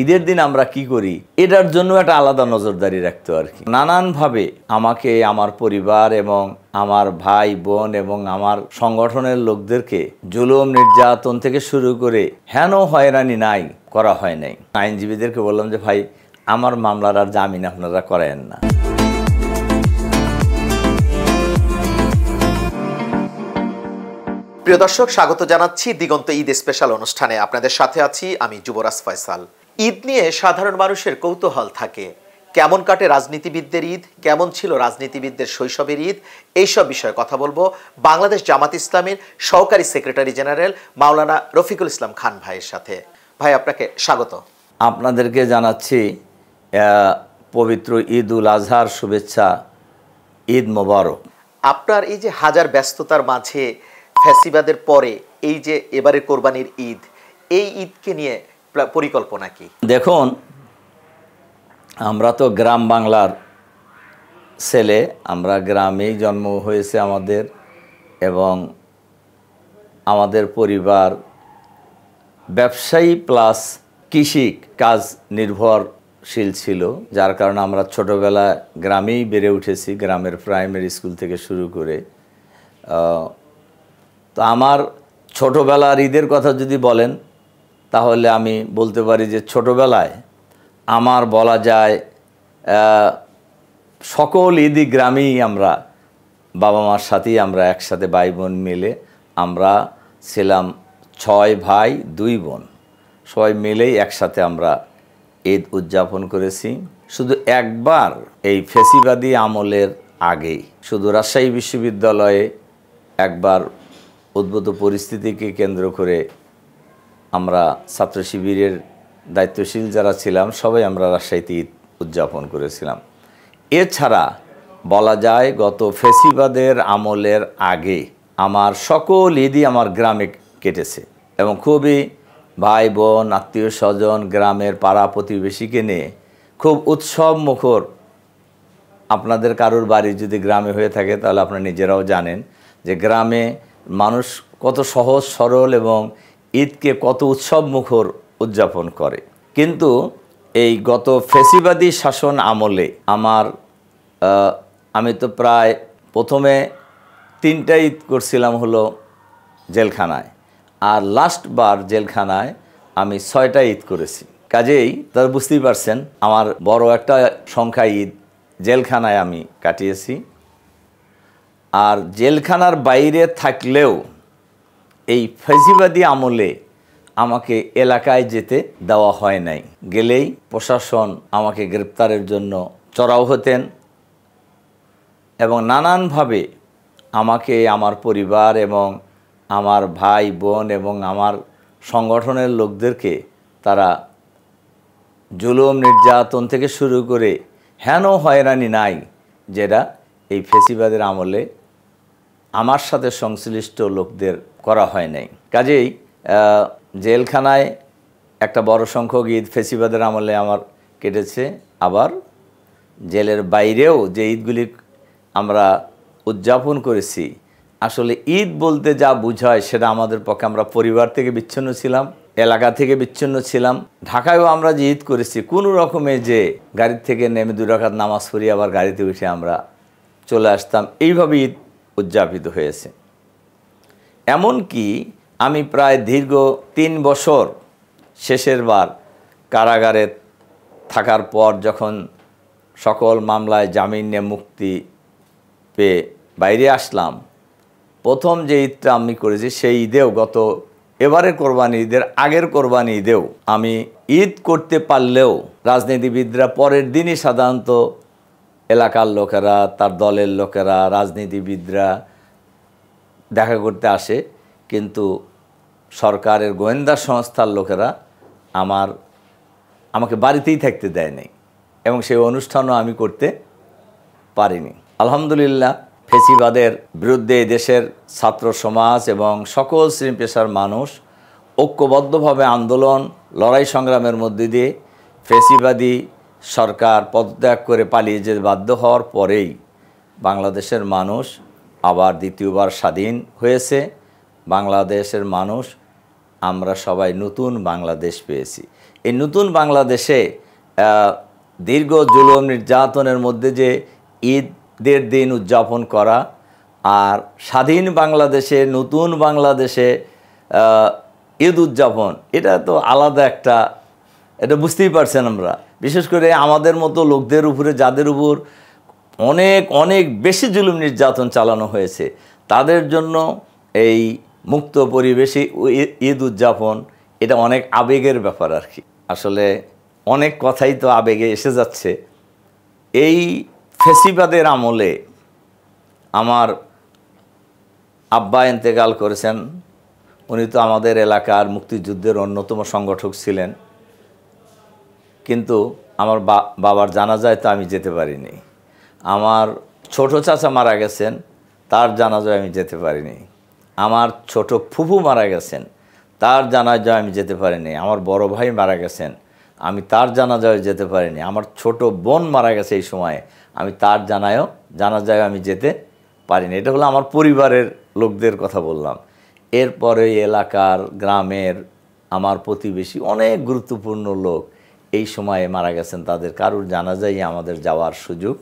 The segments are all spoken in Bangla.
ঈদের দিন আমরা কি করি, এটার জন্য একটা আলাদা নজরদারি রাখতো আর কি। নানানভাবে আমাকে, আমার পরিবার এবং আমার ভাই বোন এবং আমার সংগঠনের লোকদেরকে জুলুম নির্যাতন থেকে শুরু করে হেন হয়রানি নাই, করা হয় নাই। আইনজীবীদেরকে বললাম যে ভাই, আমার মামলার আর জামিন আপনারা করেন না। প্রিয় দর্শক, স্বাগত জানাচ্ছি দিগন্ত ঈদ স্পেশাল অনুষ্ঠানে। আপনাদের সাথে আছি আমি যুবরাজ ফয়সাল। ঈদ নিয়ে সাধারণ মানুষের কৌতূহল থাকে। কেমন কাটে রাজনীতিবিদদের ঈদ, কেমন ছিল রাজনীতিবিদদের শৈশবের ঈদ, এইসব বিষয়ে কথা বলবো বাংলাদেশ জামাত ইসলামীর সহকারী সেক্রেটারি জেনারেল মাওলানা রফিকুল ইসলাম খান ভাইয়ের সাথে। ভাই, আপনাকে স্বাগত। আপনাদেরকে জানাচ্ছি পবিত্র ঈদ উল আজহার শুভেচ্ছা, ঈদ মোবারক। আপনার এই যে হাজার ব্যস্ততার মাঝে ফ্যাসিবাদের পরে এই যে এবারে কোরবানির ঈদ, এই ঈদকে নিয়ে পরিকল্পনা কি? দেখুন, আমরা তো গ্রাম বাংলার ছেলে, আমরা গ্রামেই জন্ম হয়েছে আমাদের, এবং আমাদের পরিবার ব্যবসায়ী প্লাস কৃষি কাজ নির্ভরশীল ছিল, যার কারণে আমরা ছোটোবেলায় গ্রামেই বেড়ে উঠেছি, গ্রামের প্রাইমারি স্কুল থেকে শুরু করে। তো আমার ছোটোবেলার ঈদের কথা যদি বলেন, তাহলে আমি বলতে পারি যে ছোটোবেলায় আমার বলা যায় সকল ঈদই গ্রামেই আমরা বাবা মার সাথেই আমরা একসাথে ভাই বোন মিলে আমরা ছিলাম 6 ভাই 2 বোন, সবাই মিলেই একসাথে আমরা ঈদ উদযাপন করেছি। শুধু একবার এই ফ্যাসিবাদী আমলের আগেই শুধু রাজশাহী বিশ্ববিদ্যালয়ে একবার উদ্ভূত পরিস্থিতিকে কেন্দ্র করে আমরা ছাত্র শিবিরের দায়িত্বশীল যারা ছিলাম সবাই আমরা রাজশাহীতে ঈদ উদযাপন করেছিলাম। এছাড়া বলা যায় গত ফ্যাসিবাদের আমলের আগে আমার সকল ঈদই আমার গ্রামে কেটেছে, এবং খুবই ভাই বোন আত্মীয় স্বজন গ্রামের পাড়া প্রতিবেশীকে নিয়ে খুব উৎসব মুখর। আপনাদের কারোর বাড়ি যদি গ্রামে হয়ে থাকে তাহলে আপনারা নিজেরাও জানেন যে গ্রামে মানুষ কত সহজ সরল এবং ঈদকে কত উৎসব মুখর উদযাপন করে। কিন্তু এই গত ফ্যাসিবাদী শাসন আমলে আমি তো প্রায় প্রথমে 3টা ঈদ করছিলাম হলো জেলখানায়, আর লাস্টবার জেলখানায় আমি 6টা ঈদ করেছি। কাজেই তারা বুঝতেই পারছেন আমার বড় একটা সংখ্যা ঈদ জেলখানায় আমি কাটিয়েছি। আর জেলখানার বাইরে থাকলেও এই ফ্যাসিবাদী আমলে আমাকে এলাকায় যেতে দেওয়া হয় নাই। গেলেই প্রশাসন আমাকে গ্রেপ্তারের জন্য চড়াও হতেন, এবং নানানভাবে আমাকে, আমার পরিবার এবং আমার ভাই বোন এবং আমার সংগঠনের লোকদেরকে তারা জুলুম নির্যাতন থেকে শুরু করে হেন হয়রানি নাই, যেটা এই ফ্যাসিবাদের আমলে আমার সাথে সংশ্লিষ্ট লোকদের করা হয় নাই। কাজেই জেলখানায় একটা বড় সংখ্যক ঈদ ফ্যাসিবাদের আমলে আমার কেটেছে। আবার জেলের বাইরেও যে ঈদগুলি আমরা উদযাপন করেছি, আসলে ঈদ বলতে যা বোঝায় সেটা আমাদের পক্ষে, আমরা পরিবার থেকে বিচ্ছিন্ন ছিলাম, এলাকা থেকে বিচ্ছিন্ন ছিলাম। ঢাকায়ও আমরা যে ঈদ করেছি কোনো রকমে যে গাড়ি থেকে নেমে 2 রাকাত নামাজ পড়ি আবার গাড়িতে উঠে আমরা চলে আসতাম, এইভাবে ঈদ উদযাপিত হয়েছে। এমনকি আমি প্রায় দীর্ঘ 3 বছর শেষের বার কারাগারে থাকার পর যখন সকল মামলায় জামিন নিয়ে মুক্তি পেয়ে বাইরে আসলাম, প্রথম যে ঈদটা আমি করেছি সেই ঈদেও এবারের কোরবানি ঈদের আগের কোরবানি ঈদেও আমি ঈদ করতে পারলেও রাজনীতিবিদরা পরের দিনই সাধারণত এলাকার লোকেরা, তার দলের লোকেরা, রাজনীতিবিদরা দেখা করতে আসে, কিন্তু সরকারের গোয়েন্দা সংস্থার লোকেরা আমাকে বাড়িতেই থাকতে দেয় নাই, এবং সেই অনুষ্ঠানও আমি করতে পারিনি। আলহামদুলিল্লাহ, ফ্যাসিবাদের বিরুদ্ধে দেশের ছাত্র সমাজ এবং সকল শ্রেণী পেশার মানুষ ঐক্যবদ্ধভাবে আন্দোলন লড়াই সংগ্রামের মধ্যে দিয়ে ফ্যাসিবাদী সরকার পদত্যাগ করে পালিয়ে যেতে বাধ্য হওয়ার পরেই বাংলাদেশের মানুষ আবার দ্বিতীয়বার স্বাধীন হয়েছে। বাংলাদেশের মানুষ আমরা সবাই নতুন বাংলাদেশ পেয়েছি। এই নতুন বাংলাদেশে দীর্ঘ জুলুম নির্যাতনের মধ্যে যে ঈদের দিন উদযাপন করা আর স্বাধীন বাংলাদেশে নতুন বাংলাদেশে ঈদ উদযাপন, এটা তো আলাদা একটা, এটা বুঝতেই পারছেন আমরা। বিশেষ করে আমাদের মতো লোকদের উপরে, যাদের উপর অনেক অনেক বেশি জুলুম নির্যাতন চালানো হয়েছে, তাদের জন্য এই মুক্ত পরিবেশে ঈদ উদযাপন এটা অনেক আবেগের ব্যাপার আর কি। আসলে অনেক কথাই তো আবেগে এসে যাচ্ছে। এই ফেসিবাদের আমলে আমার আব্বা ইন্তেকাল করেছেন। উনি তো আমাদের এলাকার মুক্তিযুদ্ধের অন্যতম সংগঠক ছিলেন, কিন্তু আমার বাবার জানাজায় তো আমি যেতে পারিনি। আমার ছোট চাচা মারা গেছেন, তার জানাজায় আমি যেতে পারিনি। আমার ছোট ফুফু মারা গেছেন, তার জানাজায় আমি যেতে পারিনি। আমার বড় ভাই মারা গেছেন, আমি তার জানাজায় যেতে পারিনি। আমার ছোট বোন মারা গেছে এই সময়ে, আমি তার জানাজায় আমি যেতে পারিনি। এটা হলো আমার পরিবারের লোকদের কথা বললাম। এরপরে এলাকার, গ্রামের, আমার প্রতিবেশী অনেক গুরুত্বপূর্ণ লোক এই সময়ে মারা গেছেন, তাদের কারুর জানাজায় আমাদের যাওয়ার সুযোগ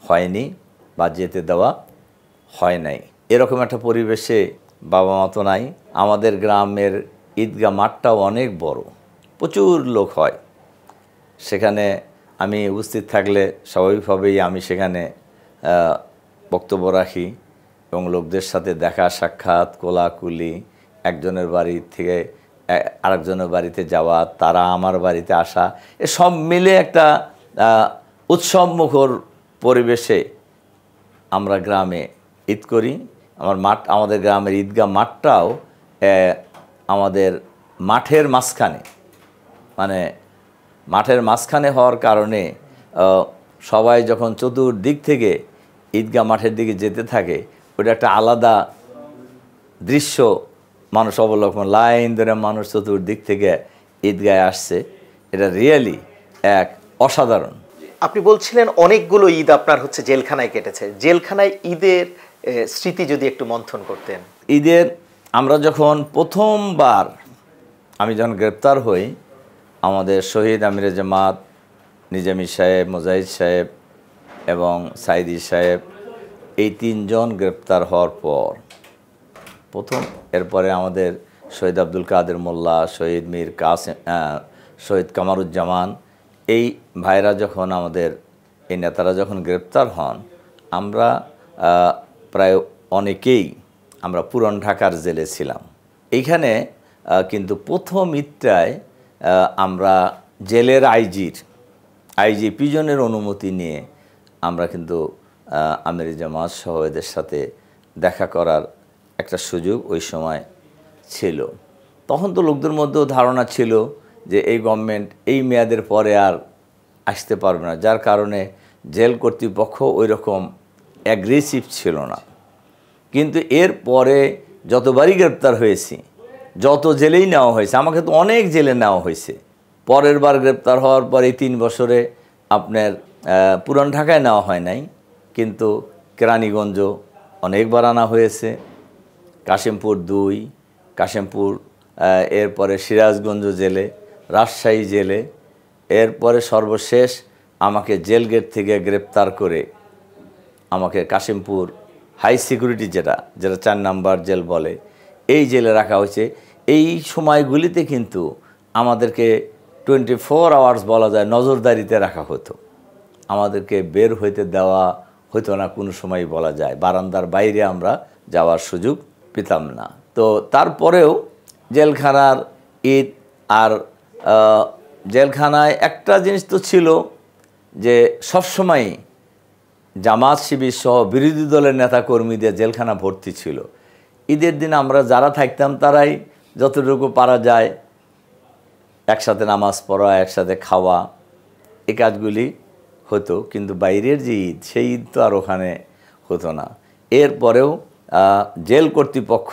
হয়নি বা যেতে দেওয়া হয় নাই। এরকম একটা পরিবেশে বাবা মা তো নাই। আমাদের গ্রামের ঈদগাহ মাঠটাও অনেক বড়, প্রচুর লোক হয় সেখানে। আমি উপস্থিত থাকলে স্বাভাবিকভাবেই আমি সেখানে বক্তব্য রাখি এবং লোকদের সাথে দেখা সাক্ষাৎ, কোলাকুলি, একজনের বাড়ি থেকে আরেকজনের বাড়িতে যাওয়া, তারা আমার বাড়িতে আসা, সব মিলে একটা উৎসবমুখর পরিবেশে আমরা গ্রামে ঈদ করি। আমাদের গ্রামের ঈদগাহ মাঠটাও আমাদের মাঠের মাঝখানে, মানে মাঠের মাঝখানে হওয়ার কারণে সবাই যখন চতুর্দিক থেকে ঈদগাহ মাঠের দিকে যেতে থাকে, ওটা একটা আলাদা দৃশ্য মানুষ অবলোকন, লাইন ধরে মানুষ চতুর্দিক থেকে ঈদগাহে আসছে। এটা রিয়েলি এক অসাধারণ। আপনি বলছিলেন অনেকগুলো ঈদ আপনার জেলখানায় কেটেছে। জেলখানায় ঈদের স্মৃতি যদি একটু মন্থন করতেন। ঈদের আমরা যখন প্রথমবার, আমি যখন গ্রেপ্তার হই, আমাদের শহীদ আমিরে জামাত নিজামী সাহেব, মুজাহিদ সাহেব এবং সাইদি সাহেব, এই তিনজন গ্রেপ্তার হওয়ার পর প্রথম, এরপরে আমাদের শহীদ আব্দুল কাদের মোল্লা, শহীদ মীর কাসেম, শহীদ কামারুজ্জামান, এই ভাইরা যখন, আমাদের এই নেতারা যখন গ্রেপ্তার হন, আমরা প্রায় অনেকেই আমরা পুরান ঢাকার জেলে ছিলাম। এইখানে কিন্তু প্রথম ঈদটায় আমরা জেলের আইজি পিজনের অনুমতি নিয়ে আমরা কিন্তু আমিরে জামাত সহ এদের সাথে দেখা করার একটা সুযোগ ওই সময় ছিল। তখন তো লোকদের মধ্যেও ধারণা ছিল যে এই গভর্নমেন্ট এই মেয়াদের পরে আর আসতে পারবে না, যার কারণে জেল কর্তৃপক্ষ ওই রকম অ্যাগ্রেসিভ ছিল না। কিন্তু এর পরে যতবারই গ্রেপ্তার হয়েছি, যত জেলেই নেওয়া হয়েছে, আমাকে তো অনেক জেলে নেওয়া হয়েছে। পরের বার গ্রেপ্তার হওয়ার পরে 3 বছরে আপনার পুরান ঢাকায় নেওয়া হয় নাই, কিন্তু কেরানীগঞ্জ অনেকবার আনা হয়েছে, কাশিমপুর 2, কাশিমপুর, এরপরে সিরাজগঞ্জ জেলে, রাজশাহী জেলে, এরপরে সর্বশেষ আমাকে জেল গেট থেকে গ্রেপ্তার করে আমাকে কাশিমপুর হাই সিকিউরিটি, যেটা 4 নাম্বার জেল বলে, এই জেলে রাখা হয়েছে। এই সময়গুলিতে কিন্তু আমাদেরকে 24 আওয়ার্স বলা যায় নজরদারিতে রাখা হতো, আমাদেরকে বের হইতে দেওয়া হতো না কোনো সময় বলা যায়। বারান্দার বাইরে আমরা যাওয়ার সুযোগ পেতাম না। তো তারপরেও জেলখানার ঈদ, আর জেলখানায় একটা জিনিস তো ছিল যে সবসময় জামাত শিবির সহ বিরোধী দলের নেতাকর্মীদের জেলখানা ভর্তি ছিল। ঈদের দিন আমরা যারা থাকতাম তারাই যতটুকু পারা যায় একসাথে নামাজ পড়া, একসাথে খাওয়া, এই কাজগুলি হতো। কিন্তু বাইরের যে ঈদ, সেই ঈদ তো আর ওখানে হতো না। এরপরেও জেল কর্তৃপক্ষ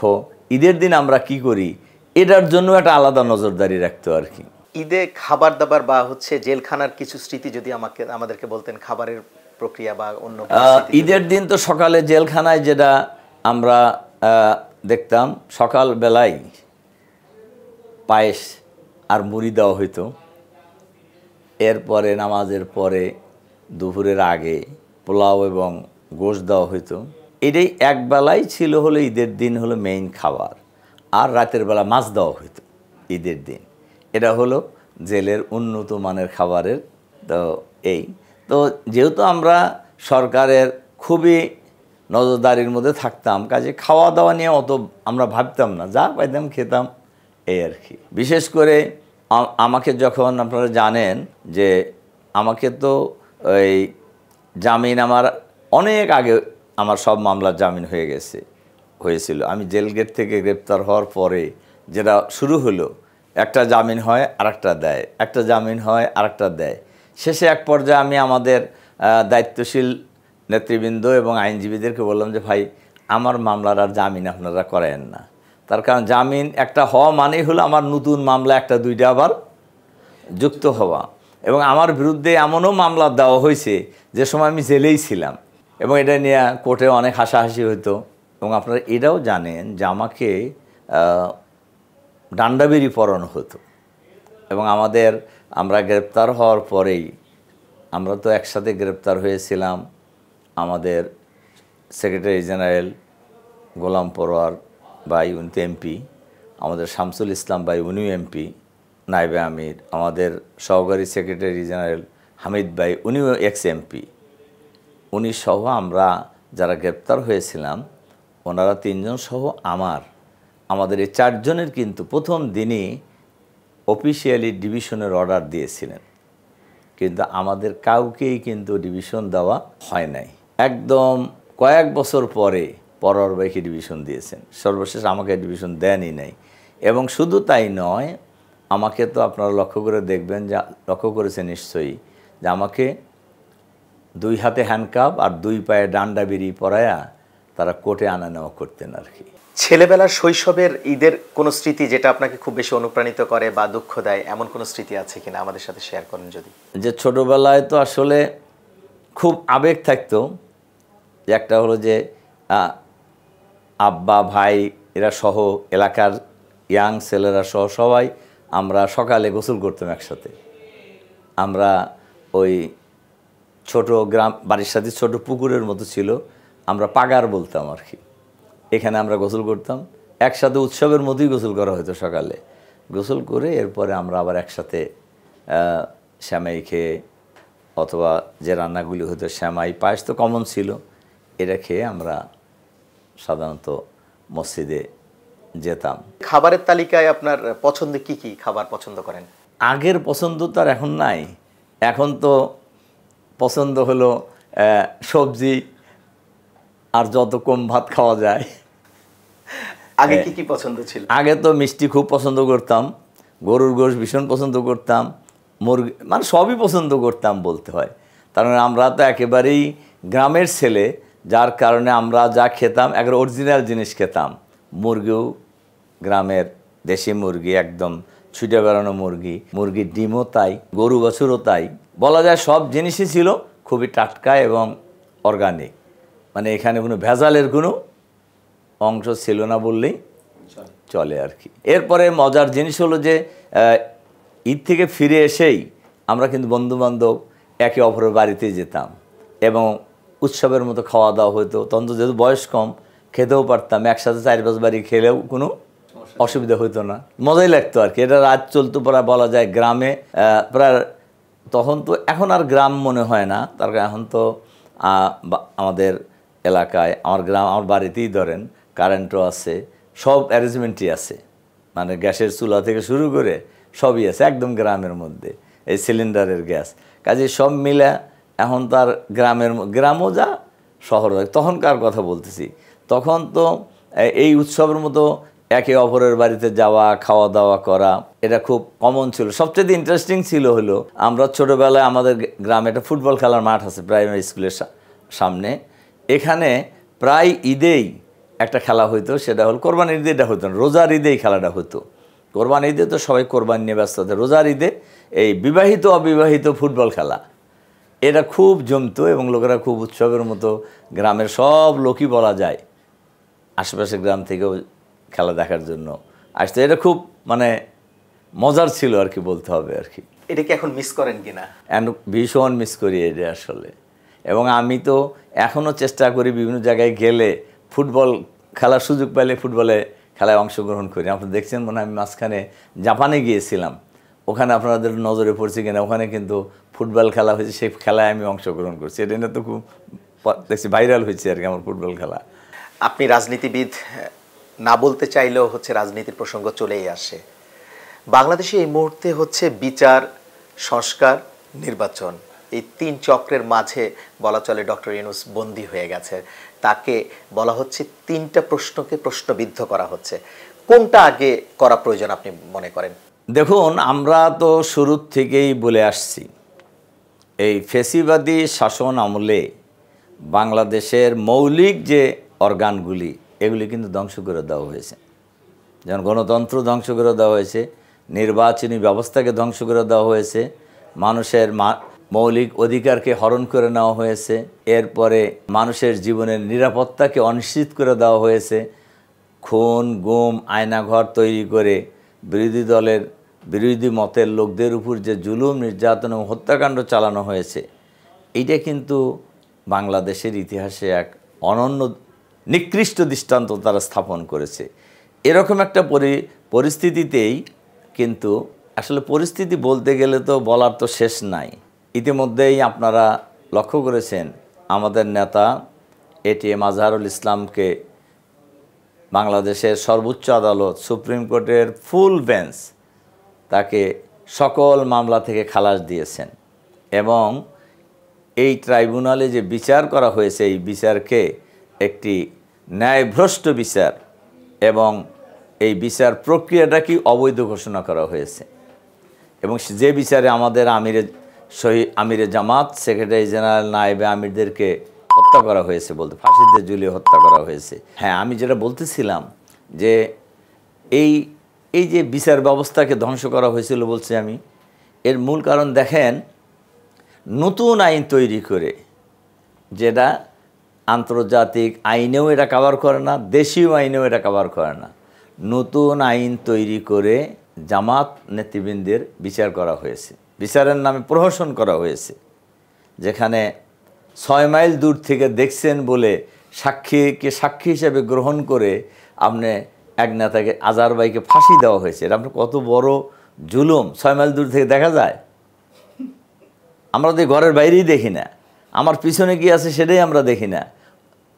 ঈদের দিন আমরা কি করি, এটার জন্য একটা আলাদা নজরদারি রাখতো আর কি। ঈদে খাবার দাবার বা জেলখানার কিছু স্মৃতি যদি আমাদেরকে বলতেন, খাবারের প্রক্রিয়া বা অন্য। ঈদের দিন তো সকালে জেলখানায় যেটা আমরা দেখতাম, সকালবেলায় পায়েস আর মুড়ি দেওয়া হইতো। এরপরে নামাজের পরে দুপুরের আগে পোলাও এবং গোশত দেওয়া হতো। এটাই একবেলাই ছিল হলো ঈদের দিন হলো মেইন খাবার, আর রাতের বেলা মাছ দেওয়া হতো ঈদের দিন। এটা হলো জেলের উন্নত মানের খাবারের। তো তো যেহেতু আমরা সরকারের খুবই নজরদারির মধ্যে থাকতাম, কাজে খাওয়া দাওয়া নিয়ে অত আমরা ভাবতাম না, যা পাইতাম খেতাম, এই আর কি। বিশেষ করে আমাকে যখন আপনারা জানেন যে আমাকে তো ওই জামিন আমার অনেক আগে আমার সব মামলার জামিন হয়েছিল। আমি জেল গেট থেকে গ্রেপ্তার হওয়ার পরে যেটা শুরু হলো, একটা জামিন হয় আরেকটা দেয়, একটা জামিন হয় আরেকটা দেয়। শেষে এক পর্যায়ে আমি আমাদের দায়িত্বশীল নেতৃবৃন্দ এবং আইনজীবীদেরকে বললাম যে ভাই, আমার মামলার আর জামিন আপনারা করেন না। তার কারণ জামিন একটা হওয়া মানেই হলো আমার নতুন মামলা একটা দুইটা আবার যুক্ত হওয়া। এবং আমার বিরুদ্ধে এমনও মামলা দেওয়া হয়েছে যে সময় আমি জেলেই ছিলাম, এবং এটা নিয়ে কোর্টে অনেক হাসাহাসি হতো। এবং আপনারা এটাও জানেন যে আমাকে ডান্ডাবেরি পরানো হতো। এবং আমরা গ্রেপ্তার হওয়ার পরেই, আমরা তো একসাথে গ্রেপ্তার হয়েছিলাম, আমাদের সেক্রেটারি জেনারেল গোলাম পরোয়ার ভাই, উনি তো এমপি, আমাদের শামসুল ইসলাম ভাই, উনিও এমপি নায়েবে আমির, আমাদের সহকারী সেক্রেটারি জেনারেল হামিদ ভাই, উনিও এক্স এমপি, উনি সহ আমরা যারা গ্রেপ্তার হয়েছিলাম, ওনারা 3 জন সহ আমাদের এই 4 জনের কিন্তু প্রথম দিনই অফিসিয়ালি ডিভিশনের অর্ডার দিয়েছিলেন, কিন্তু আমাদের কাউকেই কিন্তু ডিভিশন দেওয়া হয় নাই। একদম কয়েক বছর পরে পরোয়ার ভাইকে ডিভিশন দিয়েছেন, সর্বশেষ আমাকে ডিভিশন দেনই নাই। এবং শুধু তাই নয়, আমাকে তো আপনারা লক্ষ্য করে দেখবেন, যে লক্ষ্য করেছেন নিশ্চয়ই, যে আমাকে 2 হাতে হ্যান্ডকাপ আর 2 পায়ে ডান্ডা বেরি পরায়া তারা কোর্টে আনা নেওয়া করতেন আর কি। ছেলেবেলার শৈশবের ঈদের কোনো স্মৃতি যেটা আপনাকে খুব বেশি অনুপ্রাণিত করে বা দুঃখ দেয়, এমন কোনো স্মৃতি আছে কিনা আমাদের সাথে শেয়ার করেন যদি। যে ছোটোবেলায় তো আসলে খুব আবেগ থাকতো। একটা হলো যে আব্বা ভাই এরা সহ, এলাকার ইয়াং ছেলেরা সহ সবাই আমরা সকালে গোসল করতাম একসাথে। আমরা ওই ছোট গ্রাম বাড়ির সাথে ছোট পুকুরের মতো ছিল, আমরা পাগার বলতাম আর কি। এখানে আমরা গোসল করতাম একসাথে, উৎসবের মতোই গোসল করা হতো। সকালে গোসল করে এরপরে আমরা আবার একসাথে শ্যামাই খেয়ে, অথবা যে রান্নাগুলি হতো, শ্যামাই পায়েস তো কমন ছিল, এটা খেয়ে আমরা সাধারণত মসজিদে যেতাম। খাবারের তালিকায় আপনার পছন্দ কি কি খাবার পছন্দ করেন? আগের পছন্দ তো আর এখন নাই। এখন তো পছন্দ হলো সবজি, আর যত কম ভাত খাওয়া যায়। আগে কি কি পছন্দ ছিল? আগে তো মিষ্টি খুব পছন্দ করতাম, গরুর গোশত ভীষণ পছন্দ করতাম, মুরগি, মানে সবই পছন্দ করতাম বলতে হয়। কারণ আমরা তো একেবারেই গ্রামের ছেলে, যার কারণে আমরা যা খেতাম একেবারে অরিজিনাল জিনিস খেতাম। মুরগিও গ্রামের দেশি মুরগি, একদম ছুটে বেড়ানো মুরগির ডিমও তাই, গরু বাছুরও তাই। বলা যায় সব জিনিসই ছিল খুবই টাটকা এবং অর্গানিক, মানে এখানে কোনো ভেজালের কোনো অংশ ছিল না বললেই চলে আর কি। এরপরে মজার জিনিস হলো যে ঈদ থেকে ফিরে এসেই আমরা কিন্তু বন্ধুবান্ধব একে অপরের বাড়িতে যেতাম, এবং উৎসবের মতো খাওয়া দাওয়া হতো। তখন তো যেহেতু বয়স কম, খেতেও পারতাম, একসাথে 4-5 বাড়ি খেলেও কোনো অসুবিধা হতো না, মজাই লাগতো আর কি। এটা রাত চলতো প্রায়, বলা যায় গ্রামে প্রায়। তখন তো, এখন আর গ্রাম মনে হয় না, তার কারণ এখন তো আমাদের এলাকায়, আমার বাড়িতেই ধরেন কারেন্টও আছে, সব অ্যারেঞ্জমেন্টই আছে, মানে গ্যাসের চুলা থেকে শুরু করে সবই আছে একদম গ্রামের মধ্যে, এই সিলিন্ডারের গ্যাস। কাজে সব মিলে এখন তার গ্রামও যা শহর, তখনকার কথা বলতেছি। তখন তো এই উৎসবের মতো একে অপরের বাড়িতে যাওয়া, খাওয়া দাওয়া করা, এটা খুব কমন ছিল। সবচেয়ে ইন্টারেস্টিং ছিল হলো, আমরা ছোটোবেলায় আমাদের গ্রামে একটা ফুটবল খেলার মাঠ আছে প্রাইমারি স্কুলের সামনে। এখানে প্রায় ঈদেই একটা খেলা হইতো, সেটা হল কোরবানির ঈদে। এটা হতো না, রোজার ঈদেই খেলাটা হতো। কোরবানি ঈদে তো সবাই কোরবানি নিয়ে ব্যস্ত হতো, রোজার ঈদে এই বিবাহিত অবিবাহিত ফুটবল খেলা, এটা খুব জমতো, এবং লোকেরা খুব উৎসবের মতো, গ্রামের সব লোকই বলা যায় আশেপাশের গ্রাম থেকেও খেলা দেখার জন্য আসতো। এটা খুব মানে মজার ছিল আর কি, বলতে হবে আর কি। এটা কি এখন মিস করেন কিনা? ভীষণ মিস করি এটা আসলে। এবং আমি তো এখনও চেষ্টা করি বিভিন্ন জায়গায় গেলে ফুটবল খেলার সুযোগ পাইলে ফুটবলে খেলায় অংশগ্রহণ করি। আপনারা দেখছেন মনে হয় আমি মাঝখানে জাপানে গিয়েছিলাম, ওখানে আপনাদের নজরে পড়ছে কিনা, ওখানে কিন্তু ফুটবল খেলা হয়েছে, সেই খেলায় আমি অংশগ্রহণ করছি। এটা নিয়ে তো খুব দেখছি ভাইরাল হয়েছে আর কি আমার ফুটবল খেলা। আপনি রাজনীতিবিদ, না বলতে চাইলেও হচ্ছে রাজনীতির প্রসঙ্গ চলেই আসে। বাংলাদেশে এই মুহূর্তে হচ্ছে বিচার, সংস্কার, নির্বাচন, এই 3 চক্রের মাঝে বলা চলে ডক্টর ইউনূস বন্দী হয়ে গেছে। তাকে বলা হচ্ছে 3টা প্রশ্নকে প্রশ্নবিদ্ধ করা হচ্ছে। কোনটা আগে করা প্রয়োজন আপনি মনে করেন? দেখুন, আমরা তো শুরু থেকেই বলে আসছি, এই ফ্যাসিবাদী শাসন আমলে বাংলাদেশের মৌলিক যে অর্গানগুলি এগুলি কিন্তু ধ্বংস করে দেওয়া হয়েছে। যেমন গণতন্ত্র ধ্বংস করে দেওয়া হয়েছে, নির্বাচনী ব্যবস্থাকে ধ্বংস করে দেওয়া হয়েছে, মানুষের মৌলিক অধিকারকে হরণ করে নেওয়া হয়েছে, এরপরে মানুষের জীবনের নিরাপত্তাকে অনিশ্চিত করে দেওয়া হয়েছে, খুন গুম আয়নাঘর তৈরি করে বিরোধী দলের বিরোধী মতের লোকদের উপর যে জুলুম নির্যাতন এবং হত্যাকাণ্ড চালানো হয়েছে, এইটা কিন্তু বাংলাদেশের ইতিহাসে এক অনন্য নিকৃষ্ট দৃষ্টান্ত তারা স্থাপন করেছে। এরকম একটা পরিস্থিতিতেই কিন্তু আসলে পরিস্থিতি বলতে গেলে তো বলার তো শেষ নাই। ইতিমধ্যেই আপনারা লক্ষ্য করেছেন আমাদের নেতা এটিএম আজহারুল ইসলামকে বাংলাদেশের সর্বোচ্চ আদালত সুপ্রিম কোর্টের ফুল বেঞ্চ তাকে সকল মামলা থেকে খালাস দিয়েছেন। এবং এই ট্রাইব্যুনালে যে বিচার করা হয়েছে, এই বিচারকে একটি ন্যায়ভ্রষ্ট বিচার এবং এই বিচার প্রক্রিয়াটা কি অবৈধ ঘোষণা করা হয়েছে। এবং যে বিচারে আমাদের আমিরে জামাত, সেক্রেটারি জেনারেল, নায়েবে আমিরদেরকে হত্যা করা হয়েছে, বলতে ফাঁসিতে ঝুলিয়ে হত্যা করা হয়েছে। হ্যাঁ, আমি যেটা বলতেছিলাম যে এই যে বিচার ব্যবস্থাকে ধ্বংস করা হয়েছিল বলছি আমি, এর মূল কারণ দেখেন, নতুন আইন তৈরি করে, যেটা আন্তর্জাতিক আইনেও এটা কভার করে না, দেশীয় আইনেও এটা কভার করে না, নতুন আইন তৈরি করে জামাত নেতৃবৃন্দের বিচার করা হয়েছে, বিচারের নামে প্রহসন করা হয়েছে। যেখানে 6 মাইল দূর থেকে দেখছেন বলে সাক্ষীকে সাক্ষী হিসেবে গ্রহণ করে আপনি এক নেতাকে, আজহার ভাইকে ফাঁসি দেওয়া হয়েছে। এটা আপনার কত বড় জুলুম! 6 মাইল দূর থেকে দেখা যায়? আমরা তো ঘরের বাইরেই দেখি না, আমার পিছনে কি আছে সেটাই আমরা দেখি না।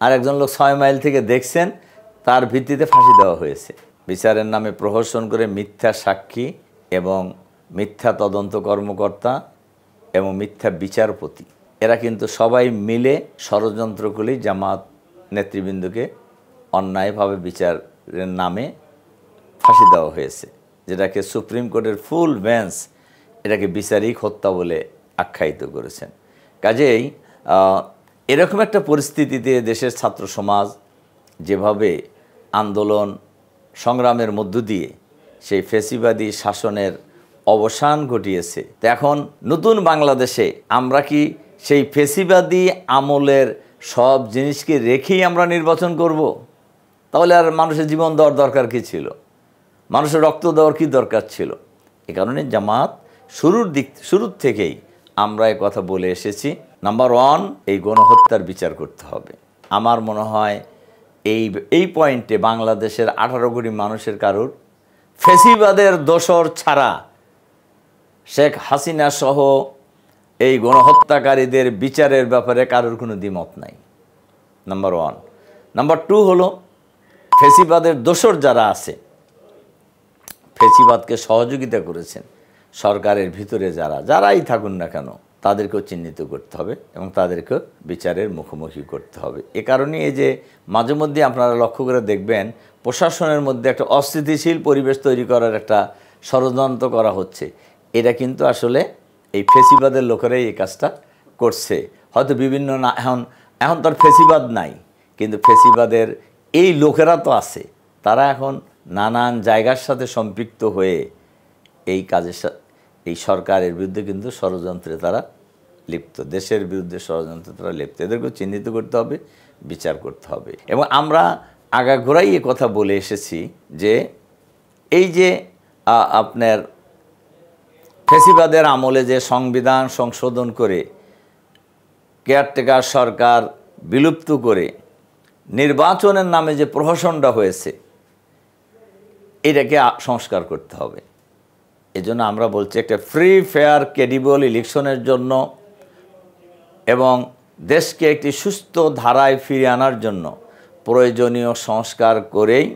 আর একজন লোক 6 মাইল থেকে দেখছেন, তার ভিত্তিতে ফাঁসি দেওয়া হয়েছে। বিচারের নামে প্রহসন করে মিথ্যা সাক্ষী এবং মিথ্যা তদন্ত কর্মকর্তা এবং মিথ্যা বিচারপতি, এরা কিন্তু সবাই মিলে ষড়যন্ত্র করেই জামাত নেতৃবৃন্দকে অন্যায়ভাবে বিচারের নামে ফাঁসি দেওয়া হয়েছে, যেটাকে সুপ্রিম কোর্টের ফুল বেঞ্চ এটাকে বিচারিক হত্যা বলে আখ্যায়িত করেছেন। কাজেই এরকম একটা পরিস্থিতিতে দেশের ছাত্র সমাজ যেভাবে আন্দোলন সংগ্রামের মধ্য দিয়ে সেই ফ্যাসিবাদী শাসনের অবসান ঘটিয়েছে, তো এখন নতুন বাংলাদেশে আমরা কি সেই ফ্যাসিবাদী আমলের সব জিনিসকে রেখেই আমরা নির্বাচন করব? তাহলে আর মানুষের জীবন দেওয়ার দরকার কী ছিল? মানুষের রক্ত দেওয়ার কী দরকার ছিল? এ কারণে জামাত শুরুর থেকেই আমরা এই কথা বলে এসেছি, নাম্বার 1, এই গণহত্যার বিচার করতে হবে। আমার মনে হয় এই পয়েন্টে বাংলাদেশের 18 কোটি মানুষের কারোর ফ্যাসিবাদের দোসর ছাড়া শেখ হাসিনা সহ এই গণহত্যাকারীদের বিচারের ব্যাপারে কারোর কোনো দ্বিমত নাই, নাম্বার 1। নাম্বার 2 হলো ফ্যাসিবাদের দোসর যারা আছে, ফ্যাসিবাদকে সহযোগিতা করেছেন সরকারের ভিতরে যারাই থাকুন না কেন, তাদেরকেও চিহ্নিত করতে হবে এবং তাদেরকেও বিচারের মুখোমুখি করতে হবে। এ কারণে এই যে মাঝে মধ্যে আপনারা লক্ষ্য করে দেখবেন প্রশাসনের মধ্যে একটা অস্থিতিশীল পরিবেশ তৈরি করার একটা ষড়যন্ত্র করা হচ্ছে, এটা কিন্তু আসলে এই ফ্যাসিবাদের লোকেরাই এই কাজটা করছে। হয়তো বিভিন্ন না, এখন তো আর ফ্যাসিবাদ নাই, কিন্তু ফ্যাসিবাদের এই লোকেরা তো আছে, তারা এখন নানান জায়গার সাথে সম্পৃক্ত হয়ে এই কাজের এই সরকারের বিরুদ্ধে কিন্তু ষড়যন্ত্রে তারা লিপ্ত, দেশের বিরুদ্ধে ষড়যন্ত্রে তারা লিপ্ত। এদেরকেও চিহ্নিত করতে হবে, বিচার করতে হবে। এবং আমরা আগাগোড়াই এ কথা বলে এসেছি যে এই যে আপনার ফ্যাসিবাদের আমলে যে সংবিধান সংশোধন করে কেয়ারটেকার সরকার বিলুপ্ত করে নির্বাচনের নামে যে প্রহসনটা হয়েছে, এটাকে সংস্কার করতে হবে। এজন্য আমরা বলছি একটা ফ্রি ফেয়ার ক্রেডিবল ইলেকশনের জন্য এবং দেশকে একটি সুস্থ ধারায় ফিরিয়ে আনার জন্য প্রয়োজনীয় সংস্কার করেই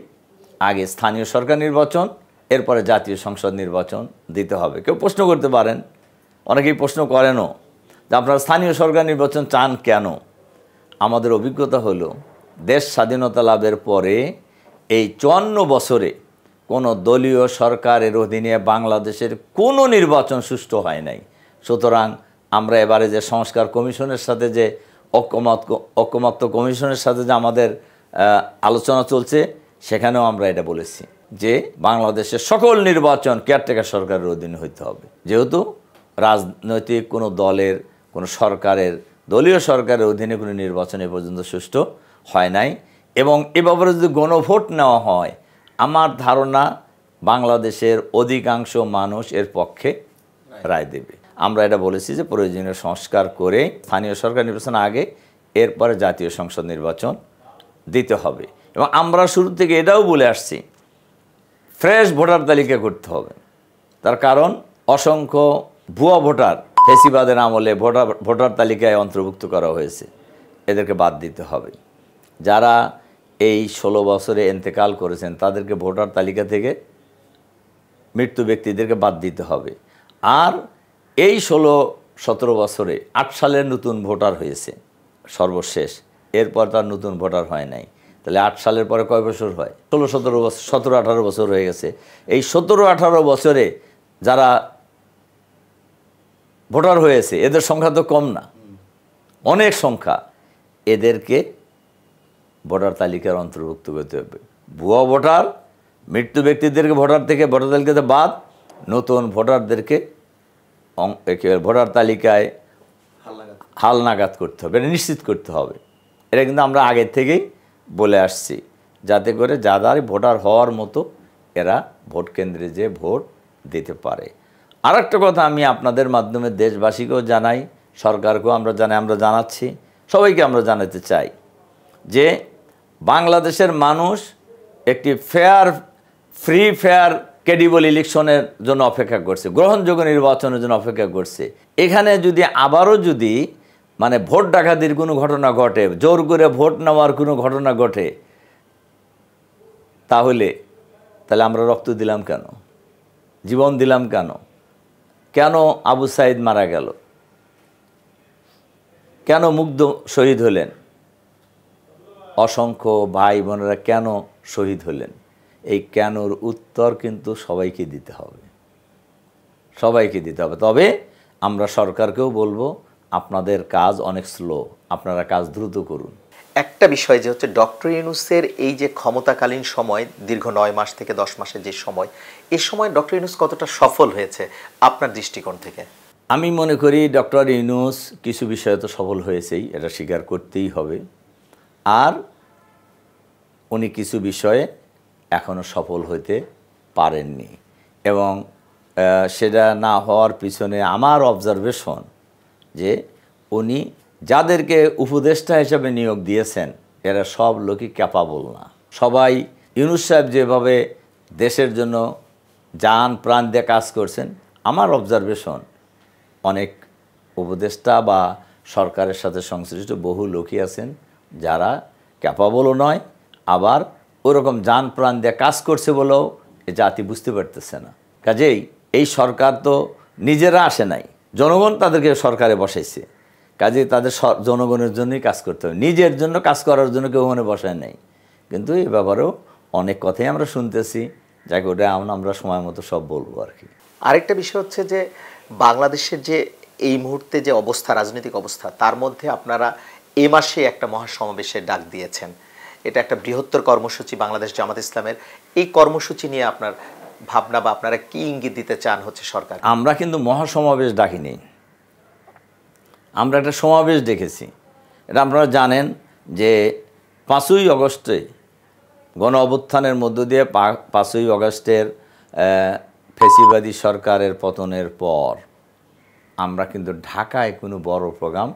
আগে স্থানীয় সরকার নির্বাচন, এরপরে জাতীয় সংসদ নির্বাচন দিতে হবে। কেউ প্রশ্ন করতে পারেন, অনেকেই প্রশ্ন করেনও যে আপনারা স্থানীয় সরকার নির্বাচন চান কেন? আমাদের অভিজ্ঞতা হলো দেশ স্বাধীনতা লাভের পরে এই 54 বছরে কোনো দলীয় সরকারের অধীনে বাংলাদেশের কোনো নির্বাচন সুষ্ঠু হয় নাই। সুতরাং আমরা এবারে যে সংস্কার কমিশনের সাথে যে ঐকমত্য কমিশনের সাথে যে আমাদের আলোচনা চলছে, সেখানেও আমরা এটা বলেছি যে বাংলাদেশের সকল নির্বাচন কেয়ারটেকার সরকারের অধীনে হইতে হবে। যেহেতু রাজনৈতিক কোনো দলের, কোনো সরকারের, দলীয় সরকারের অধীনে কোনো নির্বাচন এ পর্যন্ত সুষ্ঠু হয় নাই। এবং এ ব্যাপারে যদি গণভোট নেওয়া হয়, আমার ধারণা বাংলাদেশের অধিকাংশ মানুষ এর পক্ষে রায় দেবে। আমরা এটা বলেছি যে প্রয়োজনীয় সংস্কার করে স্থানীয় সরকার নির্বাচন আগে, এরপরে জাতীয় সংসদ নির্বাচন দিতে হবে। এবং আমরা শুরু থেকে এটাও বলে আসছি ফ্রেশ ভোটার তালিকা করতে হবে। তার কারণ অসংখ্য ভুয়া ভোটার ফ্যাসিবাদের আমলে ভোটার তালিকায় অন্তর্ভুক্ত করা হয়েছে, এদেরকে বাদ দিতে হবে। যারা এই 16 বছরে ইন্তেকাল করেছেন তাদেরকে ভোটার তালিকা থেকে, মৃত্যু ব্যক্তিদেরকে বাদ দিতে হবে। আর এই 16-17 বছরে 8 সালের নতুন ভোটার হয়েছে সর্বশেষ, এরপর তার নতুন ভোটার হয় নাই। তাহলে 8 সালের পরে কয় বছর হয়? 16-17 বছর, 17-18 বছর হয়ে গেছে। এই 17-18 বছরে যারা ভোটার হয়েছে এদের সংখ্যা তো কম না, অনেক সংখ্যা। এদেরকে ভোটার তালিকার অন্তর্ভুক্ত করতে হবে। ভুয়া ভোটার, মৃত্যু ব্যক্তিদেরকে ভোটার তালিকাতে বাদ, নতুন ভোটারদেরকে ভোটার তালিকায় হালনাগাদ করতে হবে, এটা নিশ্চিত করতে হবে। এটা কিন্তু আমরা আগের থেকেই বলে আসছি, যাতে করে যাদের ভোটার হওয়ার মতো এরা ভোট কেন্দ্রে যে ভোট দিতে পারে। আর একটা কথা আমি আপনাদের মাধ্যমে দেশবাসীকেও জানাই, সরকারকেও আমরা জানাচ্ছি, সবাইকে আমরা জানাতে চাই যে বাংলাদেশের মানুষ একটি ফ্রি ফেয়ার ক্রেডিবল ইলেকশনের জন্য অপেক্ষা করছে, গ্রহণযোগ্য নির্বাচনের জন্য অপেক্ষা করছে। এখানে যদি আবারও মানে ভোট ডাকাতির কোনো ঘটনা ঘটে, জোর করে ভোট নেওয়ার কোনো ঘটনা ঘটে, তাহলে আমরা রক্ত দিলাম কেন? জীবন দিলাম কেন? কেন আবু সাইদ মারা গেল? কেন মুগ্ধ শহীদ হলেন? অসংখ্য ভাই বোনেরা কেন শহীদ হলেন? এই কেনর উত্তর কিন্তু সবাইকে দিতে হবে, সবাইকে দিতে হবে। তবে আমরা সরকারকেও বলবো, আপনাদের কাজ অনেক স্লো, আপনারা কাজ দ্রুত করুন। একটা বিষয় যে হচ্ছে ডক্টর ইউনূসের এই যে ক্ষমতাকালীন সময় দীর্ঘ 9 মাস থেকে 10 মাসের যে সময়, এই সময় ডক্টর ইউনূস কতটা সফল হয়েছে আপনার দৃষ্টিকোণ থেকে? আমি মনে করি ডক্টর ইউনূস কিছু বিষয়ে তো সফল হয়েছেই, এটা স্বীকার করতেই হবে। আর উনি কিছু বিষয়ে এখনও সফল হতে পারেননি, এবং সেটা না হওয়ার পিছনে আমার অবজারভেশন যে উনি যাদেরকে উপদেষ্টা হিসেবে নিয়োগ দিয়েছেন এরা সব লোকই ক্যাপাবল না। সবাই ইউনূস সাহেব যেভাবে দেশের জন্য জান প্রাণ দিয়ে কাজ করছেন, আমার অবজারভেশন অনেক উপদেষ্টা বা সরকারের সাথে সংশ্লিষ্ট বহু লোকই আছেন যারা ক্যাপাবলও নয়, আবার ওরকম জান প্রাণ দিয়ে কাজ করছে বলেও এ জাতি বুঝতে পারতেছে না। কাজেই এই সরকার তো নিজেরা আসে নাই, জনগণ তাদেরকে সরকারে বসাইছে। কাজেই তাদের জনগণের জন্যই কাজ করতে হবে, নিজের জন্য কাজ করার জন্য কেউ মনে বসায় নাই। কিন্তু এই ব্যাপারেও অনেক কথাই আমরা শুনতেছি, যাকে ওটা আমরা সময় মতো সব বলবো আর কি। আরেকটা বিষয় হচ্ছে যে বাংলাদেশের যে এই মুহূর্তে যে অবস্থা, রাজনৈতিক অবস্থা, তার মধ্যে আপনারা এ মাসে একটা মহাসমাবেশের ডাক দিয়েছেন। এটা একটা বৃহত্তর কর্মসূচি বাংলাদেশ জামাত ইসলামের। এই কর্মসূচি নিয়ে আপনার ভাবনা বা আপনারা কি ইঙ্গিত দিতে চান হচ্ছে সরকার? আমরা কিন্তু মহাসমাবেশ ডাকিনি, আমরা একটা সমাবেশ ডেকেছি। এটা আপনারা জানেন যে 5ই আগস্টে গণ অভ্যুত্থানের মধ্য দিয়ে 5ই আগস্টের ফ্যাসিবাদী সরকারের পতনের পর আমরা কিন্তু ঢাকায় কোনো বড় প্রোগ্রাম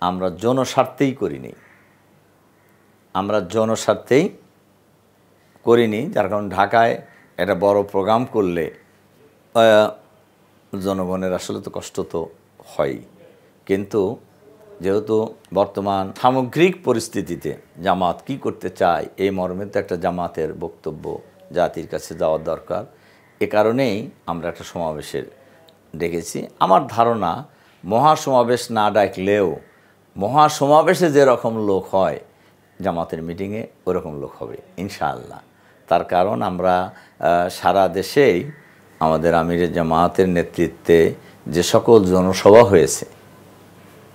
আমরা জনস্বার্থেই করিনি। আমরা জনস্বার্থেই করিনি, যার কারণ ঢাকায় একটা বড় প্রোগ্রাম করলে জনগণের আসলে তো কষ্ট তো হয়। কিন্তু যেহেতু বর্তমান সামগ্রিক পরিস্থিতিতে জামাত কি করতে চায় এই মর্মে তো একটা জামাতের বক্তব্য জাতির কাছে যাওয়ার দরকার। এ কারণেই আমরা একটা সমাবেশের ডেকেছি। আমার ধারণা মহাসমাবেশ না ডাকলেও মহাসমাবেশে যেরকম লোক হয় জামাতের মিটিংয়ে ওরকম লোক হবে ইনশাআল্লাহ। তার কারণ আমরা সারা দেশেই আমাদের আমিরে জামাতের নেতৃত্বে যে সকল জনসভা হয়েছে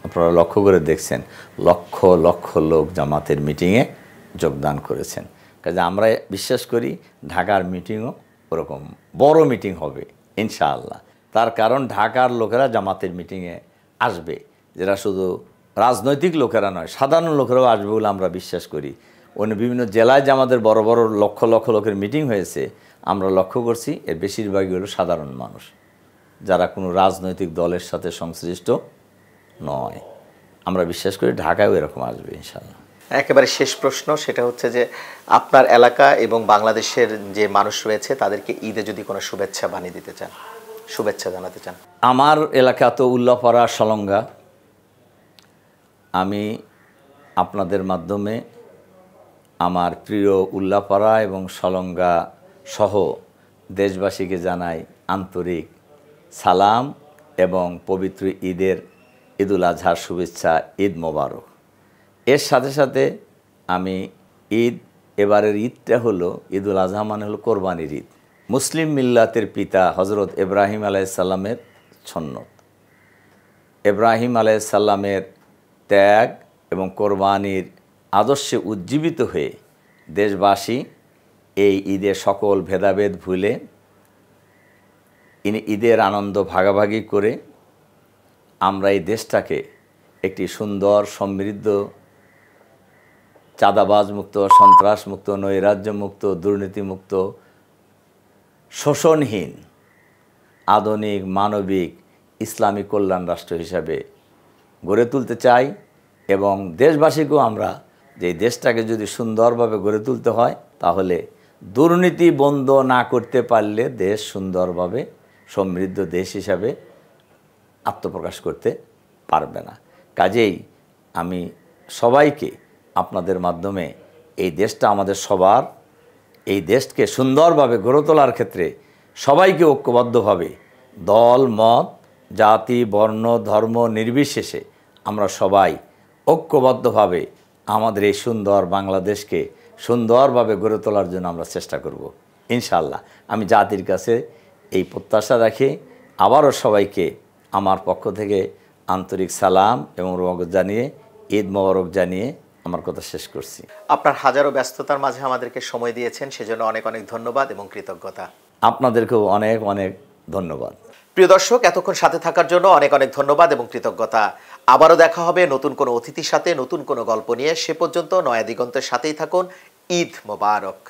আপনারা লক্ষ্য করে দেখছেন, লক্ষ লক্ষ লোক জামাতের মিটিংয়ে যোগদান করেছেন। কাজে আমরা বিশ্বাস করি ঢাকার মিটিংও ওরকম বড় মিটিং হবে ইনশাআল্লাহ। তার কারণ ঢাকার লোকেরা জামাতের মিটিংয়ে আসবে, যেটা শুধু রাজনৈতিক লোকেরা নয়, সাধারণ লোকেরাও আসবে বলে আমরা বিশ্বাস করি। অন্য বিভিন্ন জেলায় যে আমাদের বড় বড় লক্ষ লক্ষ লোকের মিটিং হয়েছে আমরা লক্ষ্য করছি এর বেশিরভাগই হলো সাধারণ মানুষ, যারা কোনো রাজনৈতিক দলের সাথে সংশ্লিষ্ট নয়। আমরা বিশ্বাস করি ঢাকায়ও এরকম আসবে ইনশাআল্লাহ। একেবারে শেষ প্রশ্ন, সেটা হচ্ছে যে আপনার এলাকা এবং বাংলাদেশের যে মানুষ রয়েছে তাদেরকে ঈদে যদি কোনো শুভেচ্ছা বানিয়ে দিতে চান, শুভেচ্ছা জানাতে চান। আমার এলাকা তো উল্লাপাড়া সলঙ্গা। আমি আপনাদের মাধ্যমে আমার প্রিয় উল্লাপাড়া এবং সলঙ্গা সহ দেশবাসীকে জানাই আন্তরিক সালাম এবং পবিত্র ঈদুল আজহার শুভেচ্ছা, ঈদ মোবারক। এর সাথে সাথে আমি এবারের ঈদটা হলো ঈদুল আজহা মানে হলো কোরবানির ঈদ। মুসলিম মিল্লাতের পিতা হজরত ইব্রাহিম আলাইহিসসালামের সন্নত, ইব্রাহিম আলাইহিসসালামের ত্যাগ এবং কোরবানির আদর্শে উজ্জীবিত হয়ে দেশবাসী এই ঈদের সকল ভেদাভেদ ভুলে ঈদের আনন্দ ভাগাভাগি করে আমরা এই দেশটাকে একটি সুন্দর সমৃদ্ধ চাঁদাবাজ মুক্ত, সন্ত্রাস মুক্ত, নৈরাজ্য মুক্ত, দুর্নীতি মুক্ত, শোষণহীন, আধুনিক, মানবিক, ইসলামী কল্যাণ রাষ্ট্র হিসাবে গড়ে তুলতে চাই। এবং দেশবাসীকেও আমরা যে দেশটাকে যদি সুন্দরভাবে গড়ে তুলতে হয় তাহলে দুর্নীতি বন্ধ না করতে পারলে দেশ সুন্দরভাবে সমৃদ্ধ দেশ হিসাবে আত্মপ্রকাশ করতে পারবে না। কাজেই আমি সবাইকে আপনাদের মাধ্যমে এই দেশটা আমাদের সবার, এই দেশকে সুন্দরভাবে গড়ে তোলার ক্ষেত্রে সবাইকে ঐক্যবদ্ধভাবে দল মত জাতি বর্ণ ধর্ম নির্বিশেষে আমরা সবাই ঐক্যবদ্ধভাবে আমাদের এই সুন্দর বাংলাদেশকে সুন্দরভাবে গড়ে তোলার জন্য আমরা চেষ্টা করব ইনশাআল্লাহ। আমি জাতির কাছে এই প্রত্যাশা রাখি। আবারও সবাইকে আমার পক্ষ থেকে আন্তরিক সালাম এবং মোবারক জানিয়ে, ঈদ মোবারক জানিয়ে আমার কথা শেষ করছি। আপনার হাজারো ব্যস্ততার মাঝে আমাদেরকে সময় দিয়েছেন, সেজন্য অনেক অনেক ধন্যবাদ এবং কৃতজ্ঞতা। আপনাদেরকেও অনেক অনেক ধন্যবাদ। প্রিয় দর্শক, এতক্ষণ সাথে থাকার জন্য অনেক অনেক ধন্যবাদ এবং কৃতজ্ঞতা। আবারও দেখা হবে নতুন কোনো অতিথির সাথে, নতুন কোনো গল্প নিয়ে। সে পর্যন্ত নয়া দিগন্তের সাথেই থাকুন। ঈদ মোবারক।